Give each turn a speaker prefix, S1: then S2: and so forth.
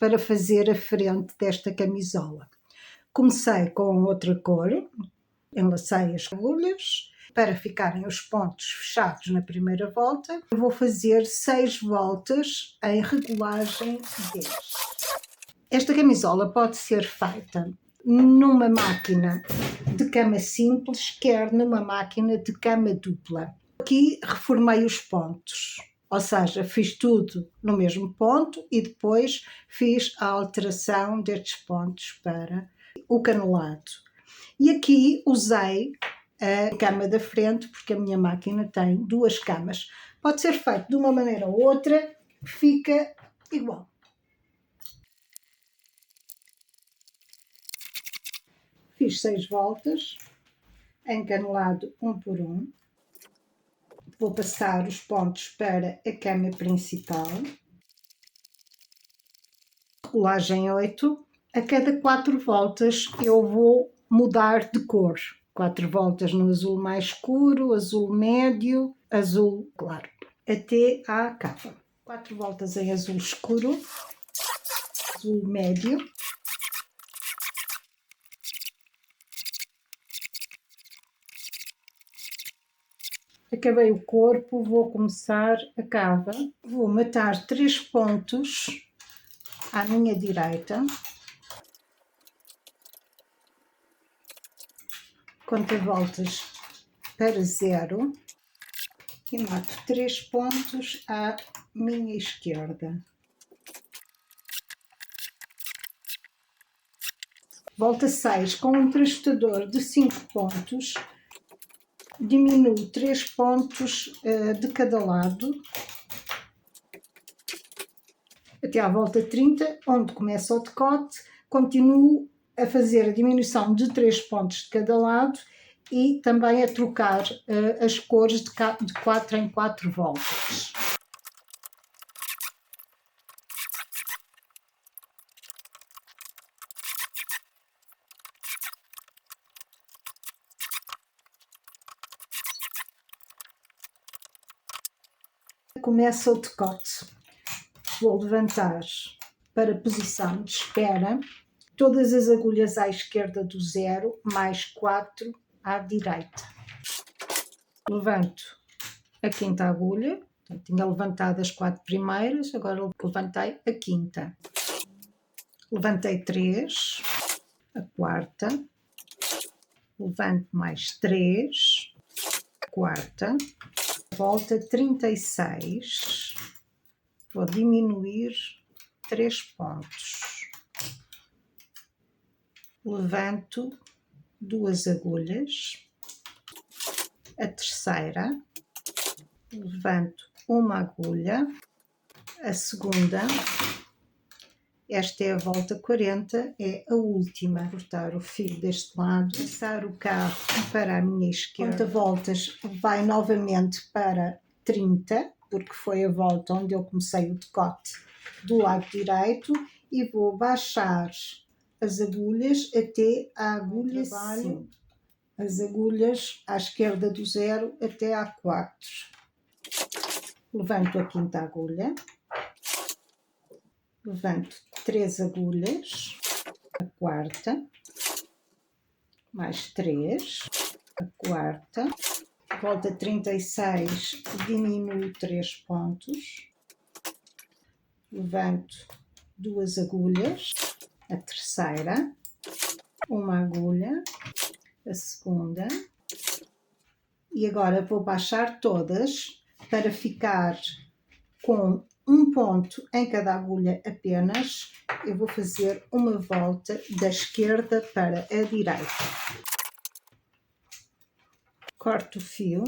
S1: para fazer a frente desta camisola. Comecei com outra cor, enlacei as agulhas para ficarem os pontos fechados na primeira volta. Eu vou fazer 6 voltas em regulagem 10. Esta camisola pode ser feita numa máquina de cama simples, quer numa máquina de cama dupla. Aqui reformei os pontos, ou seja, fiz tudo no mesmo ponto e depois fiz a alteração destes pontos para o canulado. E aqui usei a cama da frente, porque a minha máquina tem 2 camas. Pode ser feito de uma maneira ou outra, fica igual. Fiz 6 voltas, encanulado um por um. Vou passar os pontos para a cama principal. Regulagem 8. A cada 4 voltas eu vou mudar de cor. 4 voltas no azul mais escuro, azul médio, azul claro, até à capa. 4 voltas em azul escuro, azul médio. Acabei o corpo, vou começar a cava. Vou matar 3 pontos à minha direita. Conta voltas para 0 e mato 3 pontos à minha esquerda. Volta 6 com um trastador de 5 pontos. Diminuo 3 pontos de cada lado até à volta 30, onde começa o decote. Continuo a fazer a diminuição de 3 pontos de cada lado e também a trocar as cores de 4 em 4 voltas. Começa o decote. Vou levantar para a posição de espera, todas as agulhas à esquerda do 0, mais 4 à direita. Levanto a 5ª agulha, portanto, tinha levantado as 4 primeiras, agora levantei a 5ª. Levantei 3, a 4ª, levanto mais 3, a 4ª. Volta 36, vou diminuir 3 pontos, levanto 2 agulhas, a 3ª, levanto uma agulha, a 2ª, esta é a volta 40, é a última. Cortar o fio deste lado, passar o carro para a minha esquerda. Conta voltas vai novamente para 30, porque foi a volta onde eu comecei o decote do lado direito, e vou baixar as agulhas até à agulha 5. As agulhas à esquerda do 0 até à 4. Levanto a 5ª agulha. Levanto 3 agulhas, a 4ª, mais 3, a 4ª, volta 36, diminuo 3 pontos, levanto 2 agulhas, a 3ª, uma agulha, a 2ª, e agora vou baixar todas para ficar com um ponto em cada agulha apenas. Eu vou fazer uma volta da esquerda para a direita. Corto o fio,